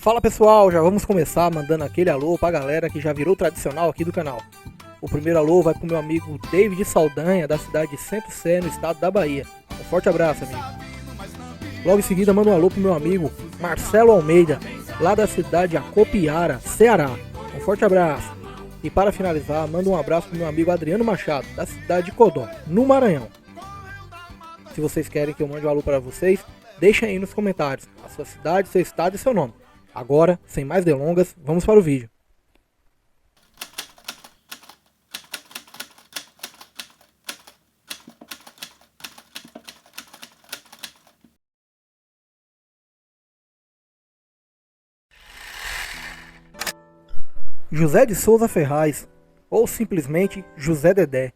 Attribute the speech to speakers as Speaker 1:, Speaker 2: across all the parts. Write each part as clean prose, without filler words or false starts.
Speaker 1: Fala pessoal, já vamos começar mandando aquele alô pra galera que já virou tradicional aqui do canal. O primeiro alô vai pro meu amigo David Saldanha, da cidade de Centro Sé, no estado da Bahia. Um forte abraço, amigo. Logo em seguida mando um alô pro meu amigo Marcelo Almeida, lá da cidade de Acopiara, Ceará. Um forte abraço. E para finalizar, mando um abraço pro meu amigo Adriano Machado, da cidade de Codó, no Maranhão. Se vocês querem que eu mande um alô para vocês, deixem aí nos comentários a sua cidade, seu estado e seu nome. Agora, sem mais delongas, vamos para o vídeo. José de Souza Ferraz, ou simplesmente José Dedé,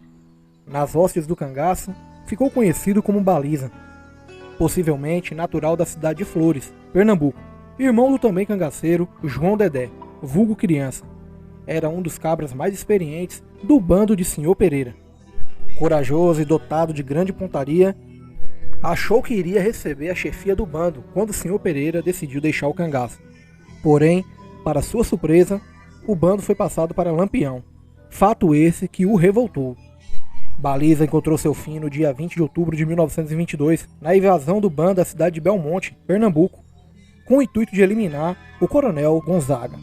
Speaker 1: nas hostes do cangaço, ficou conhecido como Baliza, possivelmente natural da cidade de Flores, Pernambuco, irmão do também cangaceiro João Dedé, vulgo criança. Era um dos cabras mais experientes do bando de Senhor Pereira. Corajoso e dotado de grande pontaria, achou que iria receber a chefia do bando quando o Senhor Pereira decidiu deixar o cangaço. Porém, para sua surpresa, o bando foi passado para Lampião, fato esse que o revoltou. Baliza encontrou seu fim no dia 20 de outubro de 1922, na invasão do bando da cidade de Belmonte, Pernambuco, com o intuito de eliminar o coronel Gonzaga.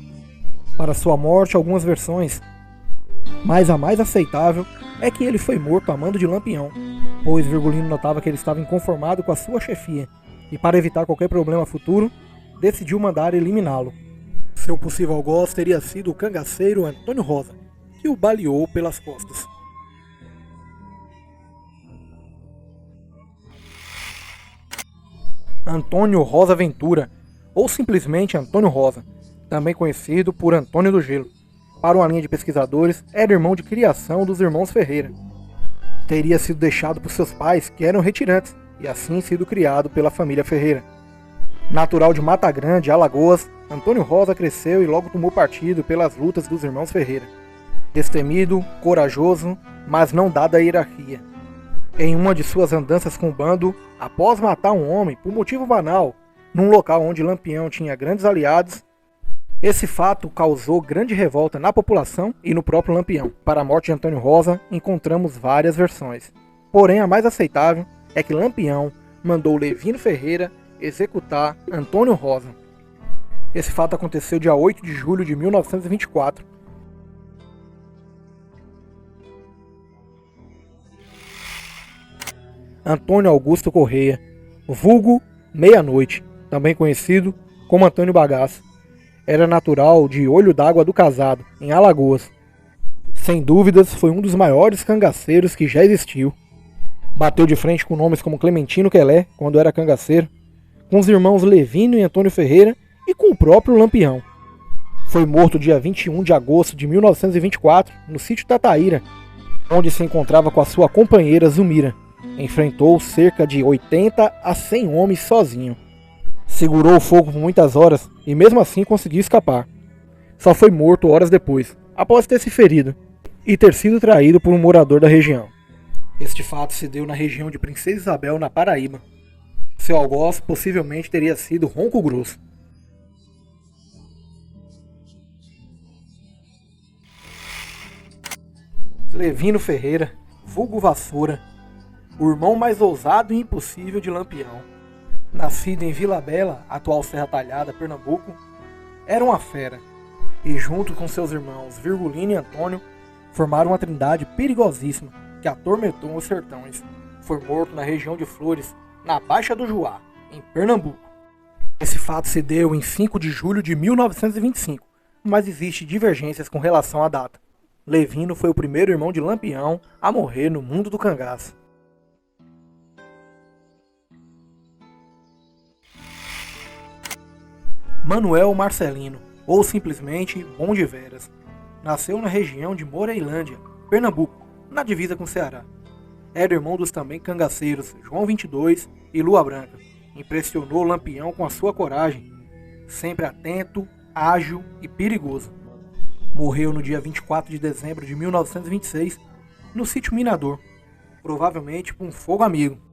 Speaker 1: Para sua morte, algumas versões, mas a mais aceitável é que ele foi morto a mando de Lampião, pois Virgulino notava que ele estava inconformado com a sua chefia e, para evitar qualquer problema futuro, decidiu mandar eliminá-lo. Seu possível algoz teria sido o cangaceiro Antônio Rosa, que o baleou pelas costas. Antônio Rosa Ventura, ou simplesmente Antônio Rosa, também conhecido por Antônio do Gelo. Para uma linha de pesquisadores, era irmão de criação dos irmãos Ferreira. Teria sido deixado por seus pais, que eram retirantes, e assim sido criado pela família Ferreira. Natural de Mata Grande, Alagoas, Antônio Rosa cresceu e logo tomou partido pelas lutas dos irmãos Ferreira. Destemido, corajoso, mas não dado à hierarquia. Em uma de suas andanças com o bando, após matar um homem por motivo banal, num local onde Lampião tinha grandes aliados, esse fato causou grande revolta na população e no próprio Lampião. Para a morte de Antônio Rosa, encontramos várias versões. Porém, a mais aceitável é que Lampião mandou Levino Ferreira executar Antônio Rosa. Esse fato aconteceu dia 8 de julho de 1924. Antônio Augusto Correia, vulgo Meia-Noite, também conhecido como Antônio Bagaço, era natural de Olho d'Água do Casado, em Alagoas. Sem dúvidas, foi um dos maiores cangaceiros que já existiu. Bateu de frente com nomes como Clementino Quelé, quando era cangaceiro, com os irmãos Levino e Antônio Ferreira e com o próprio Lampião. Foi morto dia 21 de agosto de 1924, no sítio Tataíra, onde se encontrava com a sua companheira Zumira. Enfrentou cerca de 80 a 100 homens sozinho. Segurou o fogo por muitas horas e mesmo assim conseguiu escapar. Só foi morto horas depois, após ter se ferido e ter sido traído por um morador da região. Este fato se deu na região de Princesa Isabel, na Paraíba. Seu algoz possivelmente teria sido Ronco Grosso. Levino Ferreira, vulgo Vassoura, o irmão mais ousado e impossível de Lampião. Nascido em Vila Bela, atual Serra Talhada, Pernambuco, era uma fera, e junto com seus irmãos Virgulino e Antônio, formaram uma trindade perigosíssima que atormentou os sertões. Foi morto na região de Flores, na Baixa do Juá, em Pernambuco. Esse fato se deu em 5 de julho de 1925, mas existem divergências com relação à data. Levino foi o primeiro irmão de Lampião a morrer no mundo do cangaço. Manuel Marcelino, ou simplesmente Bom de Veras, nasceu na região de Moreilândia, Pernambuco, na divisa com o Ceará. Era irmão dos também cangaceiros João 22 e Lua Branca. Impressionou Lampião com a sua coragem, sempre atento, ágil e perigoso. Morreu no dia 24 de dezembro de 1926, no sítio Minador, provavelmente por um fogo amigo.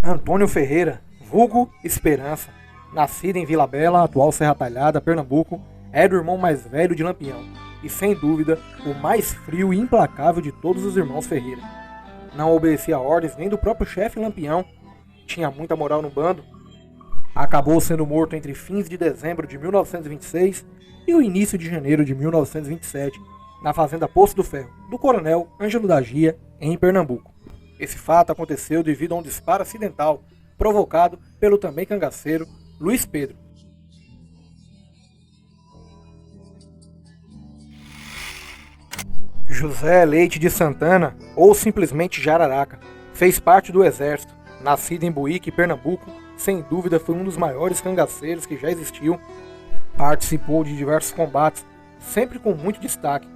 Speaker 1: Antônio Ferreira, vulgo Esperança, nascido em Vila Bela, atual Serra Talhada, Pernambuco, era o irmão mais velho de Lampião e, sem dúvida, o mais frio e implacável de todos os irmãos Ferreira. Não obedecia a ordens nem do próprio chefe Lampião, tinha muita moral no bando. Acabou sendo morto entre fins de dezembro de 1926 e o início de janeiro de 1927, na fazenda Poço do Ferro, do coronel Ângelo da Gia, em Pernambuco. Esse fato aconteceu devido a um disparo acidental provocado pelo também cangaceiro Luiz Pedro. José Leite de Santana, ou simplesmente Jararaca, fez parte do exército. Nascido em Buíque, Pernambuco, sem dúvida foi um dos maiores cangaceiros que já existiu. Participou de diversos combates, sempre com muito destaque.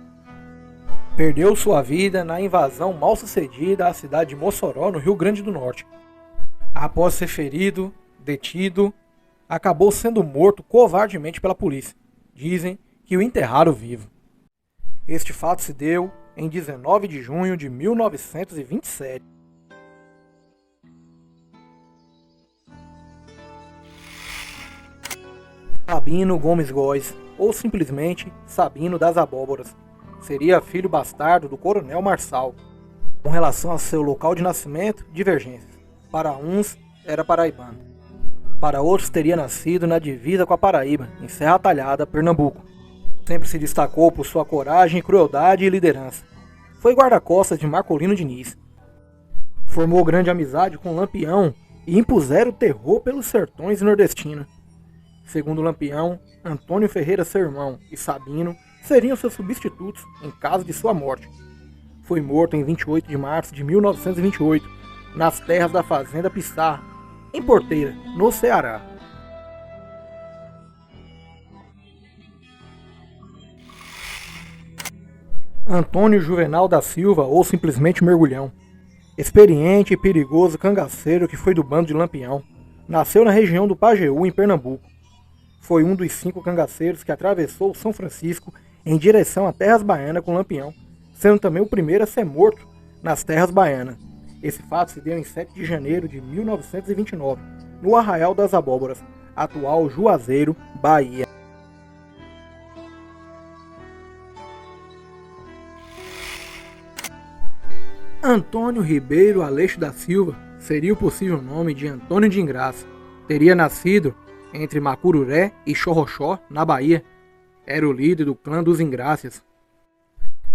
Speaker 1: Perdeu sua vida na invasão mal sucedida à cidade de Mossoró, no Rio Grande do Norte. Após ser ferido, detido, acabou sendo morto covardemente pela polícia. Dizem que o enterraram vivo. Este fato se deu em 19 de junho de 1927. Sabino Gomes Góes, ou simplesmente Sabino das Abóboras, seria filho bastardo do coronel Marçal. Com relação ao seu local de nascimento, divergências. Para uns, era paraibano. Para outros, teria nascido na divisa com a Paraíba, em Serra Talhada, Pernambuco. Sempre se destacou por sua coragem, crueldade e liderança. Foi guarda-costas de Marcolino Diniz. Formou grande amizade com Lampião e impuseram o terror pelos sertões nordestinos. Segundo Lampião, Antônio Ferreira, seu irmão, e Sabino seriam seus substitutos em caso de sua morte. Foi morto em 28 de março de 1928, nas terras da fazenda Pissarra, em Porteira, no Ceará. Antônio Juvenal da Silva, ou simplesmente Mergulhão. Experiente e perigoso cangaceiro que foi do bando de Lampião. Nasceu na região do Pajeú, em Pernambuco. Foi um dos 5 cangaceiros que atravessou São Francisco em direção a Terras Baianas com Lampião, sendo também o primeiro a ser morto nas Terras Baianas. Esse fato se deu em 7 de janeiro de 1929, no Arraial das Abóboras, atual Juazeiro, Bahia. Antônio Ribeiro Aleixo da Silva seria o possível nome de Antônio de Ingraça. Teria nascido entre Macururé e Xorroxó, na Bahia. Era o líder do clã dos Ingrácias.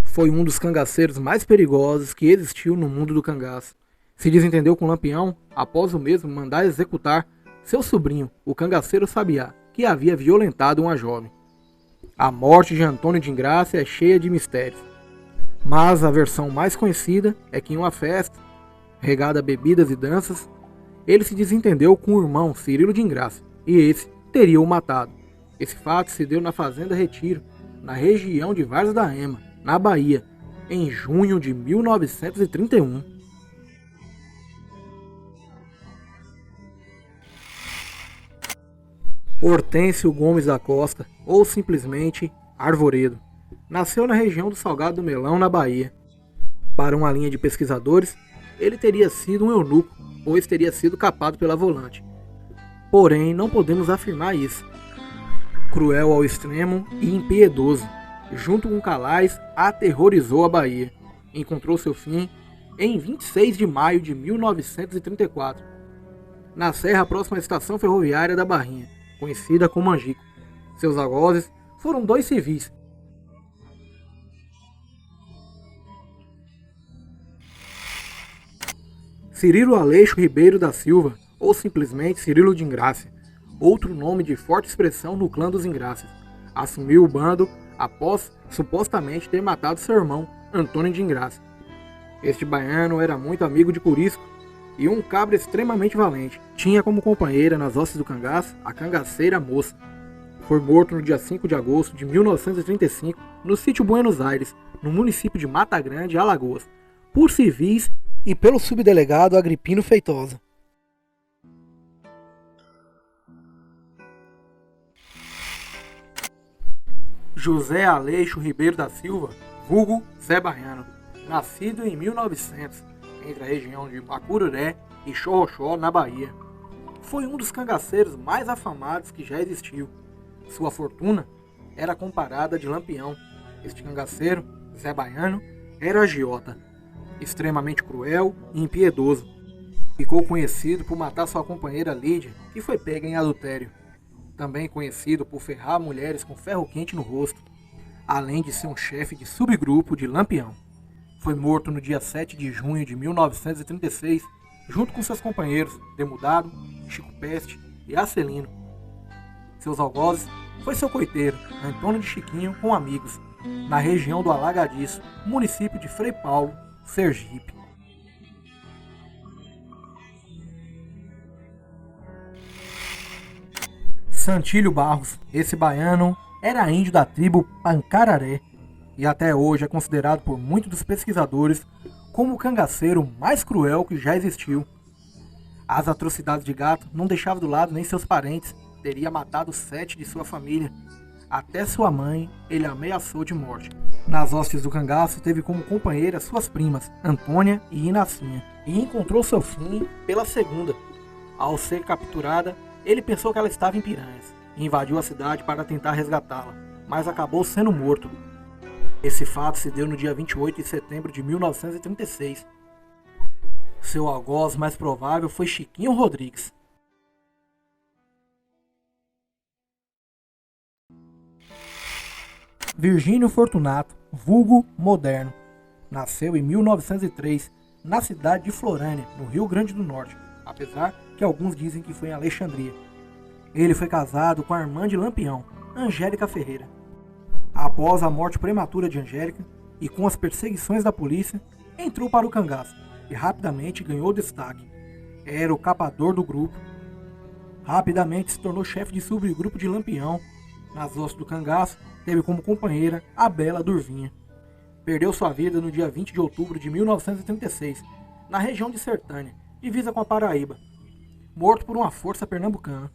Speaker 1: Foi um dos cangaceiros mais perigosos que existiu no mundo do cangaço. Se desentendeu com Lampião após o mesmo mandar executar seu sobrinho, o cangaceiro Sabiá, que havia violentado uma jovem. A morte de Antônio de Ingraça é cheia de mistérios. Mas a versão mais conhecida é que em uma festa, regada a bebidas e danças, ele se desentendeu com o irmão Cirilo de Ingraça, e esse teria o matado. Esse fato se deu na Fazenda Retiro, na região de Várzea da Ema, na Bahia, em junho de 1931. Hortêncio Gomes da Costa, ou simplesmente Arvoredo, nasceu na região do Salgado do Melão, na Bahia. Para uma linha de pesquisadores, ele teria sido um eunuco, pois teria sido capado pela volante. Porém, não podemos afirmar isso. Cruel ao extremo e impiedoso, junto com Calais, aterrorizou a Bahia. Encontrou seu fim em 26 de maio de 1934, na serra próxima à estação ferroviária da Barrinha, conhecida como Angico. Seus algozes foram 2 civis. Cirilo Aleixo Ribeiro da Silva, ou simplesmente Cirilo de Ingraça, outro nome de forte expressão no clã dos Ingrácias, assumiu o bando após supostamente ter matado seu irmão Antônio de Ingraça. Este baiano era muito amigo de Curisco e um cabra extremamente valente. Tinha como companheira nas hostes do cangaço a cangaceira Moça. Foi morto no dia 5 de agosto de 1935 no sítio Buenos Aires, no município de Mata Grande, Alagoas, por civis e pelo subdelegado Agripino Feitosa. José Aleixo Ribeiro da Silva, vulgo Zé Baiano, nascido em 1900, entre a região de Macururé e Xorroxó, na Bahia. Foi um dos cangaceiros mais afamados que já existiu. Sua fortuna era comparada de Lampião. Este cangaceiro, Zé Baiano, era agiota, extremamente cruel e impiedoso. Ficou conhecido por matar sua companheira Lídia, que foi pega em adultério. Também conhecido por ferrar mulheres com ferro quente no rosto, além de ser um chefe de subgrupo de Lampião. Foi morto no dia 7 de junho de 1936, junto com seus companheiros Demudado, Chico Peste e Acelino. Seus algozes foi seu coiteiro, Antônio de Chiquinho, com amigos, na região do Alagadiço, município de Frei Paulo, Sergipe. Santílio Barros, esse baiano, era índio da tribo Pancararé e até hoje é considerado por muitos dos pesquisadores como o cangaceiro mais cruel que já existiu. As atrocidades de Gato não deixava do lado nem seus parentes, teria matado 7 de sua família. Até sua mãe ele ameaçou de morte. Nas hostes do cangaço teve como companheira suas primas, Antônia e Inacinha, e encontrou seu fim pela segunda. Ao ser capturada, ele pensou que ela estava em Piranhas e invadiu a cidade para tentar resgatá-la, mas acabou sendo morto. Esse fato se deu no dia 28 de setembro de 1936. Seu algoz mais provável foi Chiquinho Rodrigues. Virgínio Fortunato, vulgo Moderno, nasceu em 1903 na cidade de Florânia, no Rio Grande do Norte, apesar que alguns dizem que foi em Alexandria. Ele foi casado com a irmã de Lampião, Angélica Ferreira. Após a morte prematura de Angélica e com as perseguições da polícia, entrou para o cangaço e rapidamente ganhou destaque. Era o capador do grupo. Rapidamente se tornou chefe de subgrupo de Lampião. Nas hostes do cangaço, teve como companheira a bela Durvinha. Perdeu sua vida no dia 20 de outubro de 1936, na região de Sertânia, divisa com a Paraíba, morto por uma força pernambucana.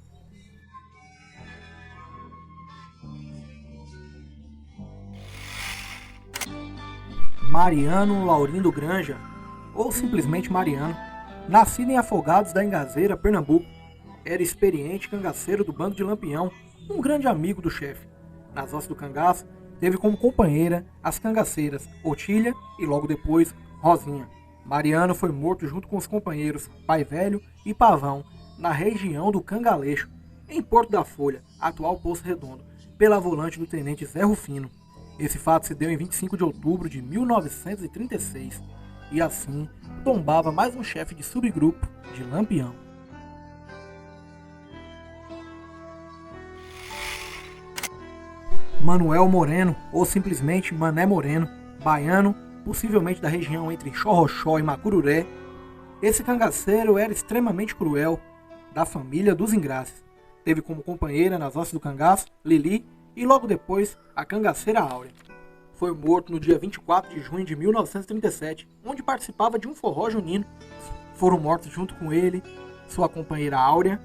Speaker 1: Mariano Laurindo Granja, ou simplesmente Mariano, nascido em Afogados da Engazeira, Pernambuco, era experiente cangaceiro do bando de Lampião, um grande amigo do chefe. Nas hostes do cangaço, teve como companheira as cangaceiras Otília e logo depois Rosinha. Mariano foi morto junto com os companheiros Pai Velho e Pavão, na região do Cangaleixo, em Porto da Folha, atual Poço Redondo, pela volante do tenente Zé Rufino. Esse fato se deu em 25 de outubro de 1936, e assim tombava mais um chefe de subgrupo de Lampião. Manuel Moreno, ou simplesmente Mané Moreno, baiano, possivelmente da região entre Xorroxó e Macururé. Esse cangaceiro era extremamente cruel, da família dos Ingraces. Teve como companheira nas hostes do cangaço, Lili, e logo depois a cangaceira Áurea. Foi morto no dia 24 de junho de 1937, onde participava de um forró junino. Foram mortos junto com ele, sua companheira Áurea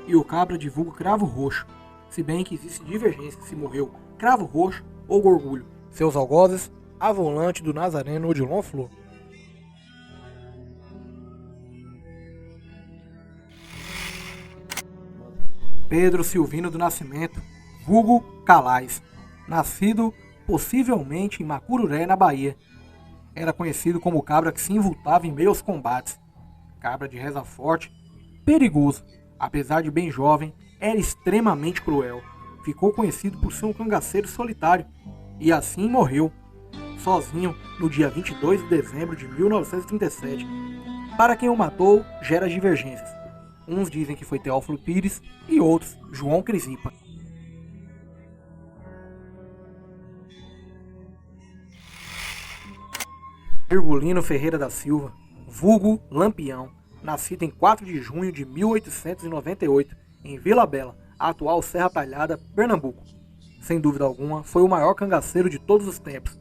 Speaker 1: e o cabra de vulgo Cravo Roxo, se bem que existe divergência se morreu Cravo Roxo ou Gorgulho. Seus algozes, a volante do Nazareno Odilon Flor. Pedro Silvino do Nascimento, vulgo Calais, nascido possivelmente em Macururé, na Bahia. Era conhecido como cabra que se envoltava em meio aos combates. Cabra de reza forte, perigoso, apesar de bem jovem, era extremamente cruel. Ficou conhecido por ser um cangaceiro solitário e assim morreu, sozinho, no dia 22 de dezembro de 1937. Para quem o matou, gera divergências. Uns dizem que foi Teófilo Pires e outros João Crisipa. Virgulino Ferreira da Silva, vulgo Lampião, nascido em 4 de junho de 1898, em Vila Bela, a atual Serra Talhada, Pernambuco. Sem dúvida alguma, foi o maior cangaceiro de todos os tempos,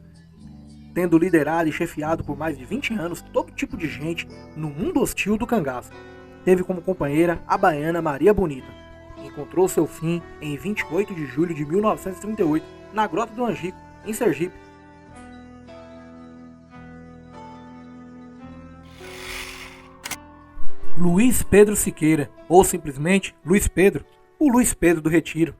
Speaker 1: tendo liderado e chefiado por mais de 20 anos todo tipo de gente no mundo hostil do cangaço. Teve como companheira a baiana Maria Bonita. Encontrou seu fim em 28 de julho de 1938, na Grota do Angico, em Sergipe. Luiz Pedro Siqueira, ou simplesmente Luiz Pedro, o Luiz Pedro do Retiro.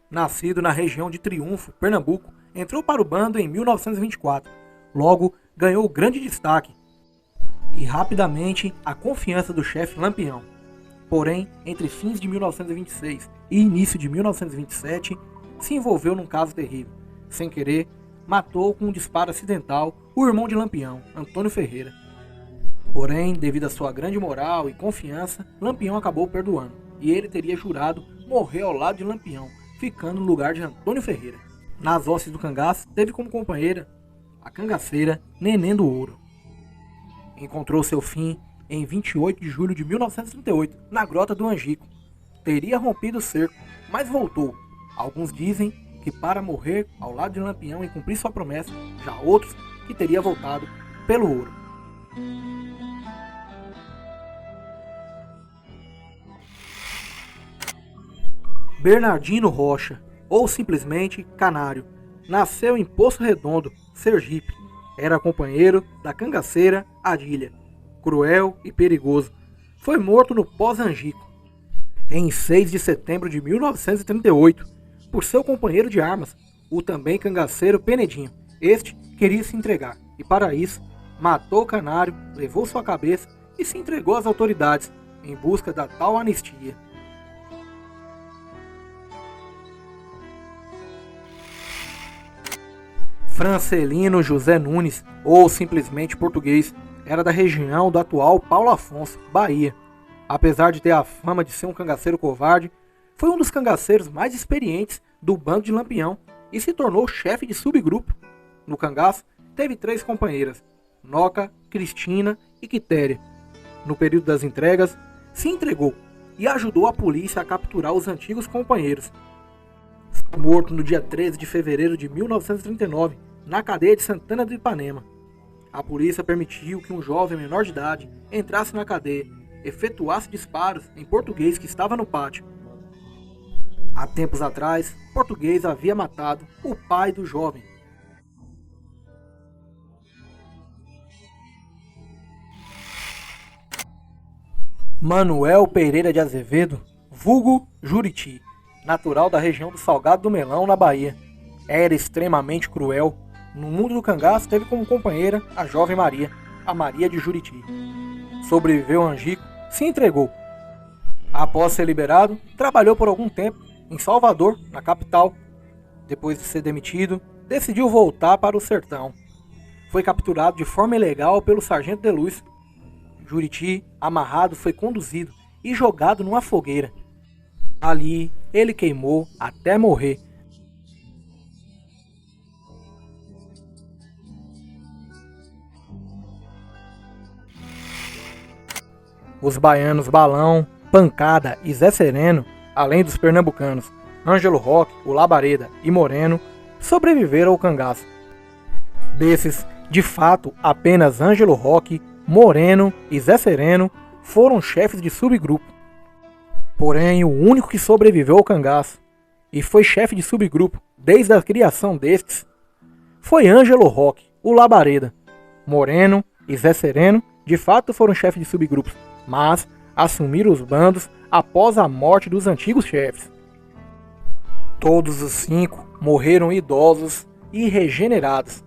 Speaker 1: Nascido na região de Triunfo, Pernambuco, entrou para o bando em 1924. Logo, ganhou grande destaque e rapidamente a confiança do chefe Lampião. Porém, entre fins de 1926 e início de 1927, se envolveu num caso terrível. Sem querer, matou com um disparo acidental o irmão de Lampião, Antônio Ferreira. Porém, devido à sua grande moral e confiança, Lampião acabou perdoando, e ele teria jurado morrer ao lado de Lampião, ficando no lugar de Antônio Ferreira. Nas hostes do cangaço, teve como companheira a cangaceira Neném do Ouro. Encontrou seu fim em 28 de julho de 1938, na Grota do Angico. Teria rompido o cerco, mas voltou. Alguns dizem que para morrer ao lado de Lampião e cumprir sua promessa, já outros que teria voltado pelo ouro. Bernardino Rocha, ou simplesmente Canário, nasceu em Poço Redondo, Sergipe. Era companheiro da cangaceira Adília, cruel e perigoso. Foi morto no pós-Angico, em 6 de setembro de 1938, por seu companheiro de armas, o também cangaceiro Penedinho. Este queria se entregar, e para isso, matou o Canário, levou sua cabeça e se entregou às autoridades, em busca da tal anistia. Francelino José Nunes, ou simplesmente português, era da região do atual Paulo Afonso, Bahia. Apesar de ter a fama de ser um cangaceiro covarde, foi um dos cangaceiros mais experientes do bando de Lampião e se tornou chefe de subgrupo. No cangaço, teve 3 companheiras, Noca, Cristina e Quitéria. No período das entregas, se entregou e ajudou a polícia a capturar os antigos companheiros. Foi morto no dia 13 de fevereiro de 1939, na cadeia de Santana do Ipanema. A polícia permitiu que um jovem menor de idade entrasse na cadeia, efetuasse disparos em português que estava no pátio. Há tempos atrás, português havia matado o pai do jovem. Manuel Pereira de Azevedo, vulgo Juriti, natural da região do Salgado do Melão, na Bahia. Era extremamente cruel. No mundo do cangaço, teve como companheira a jovem Maria, a Maria de Juriti. Sobreviveu a Angico, se entregou. Após ser liberado, trabalhou por algum tempo em Salvador, na capital. Depois de ser demitido, decidiu voltar para o sertão. Foi capturado de forma ilegal pelo sargento de luz. Juriti, amarrado, foi conduzido e jogado numa fogueira. Ali, ele queimou até morrer. Os baianos Balão, Pancada e Zé Sereno, além dos pernambucanos Ângelo Roque, o Labareda e Moreno, sobreviveram ao cangaço. Desses, de fato, apenas Ângelo Roque, Moreno e Zé Sereno foram chefes de subgrupo. Porém, o único que sobreviveu ao cangaço e foi chefe de subgrupo desde a criação destes foi Ângelo Roque, o Labareda. Moreno e Zé Sereno de fato foram chefes de subgrupos, mas assumiram os bandos após a morte dos antigos chefes. Todos os 5 morreram idosos e regenerados.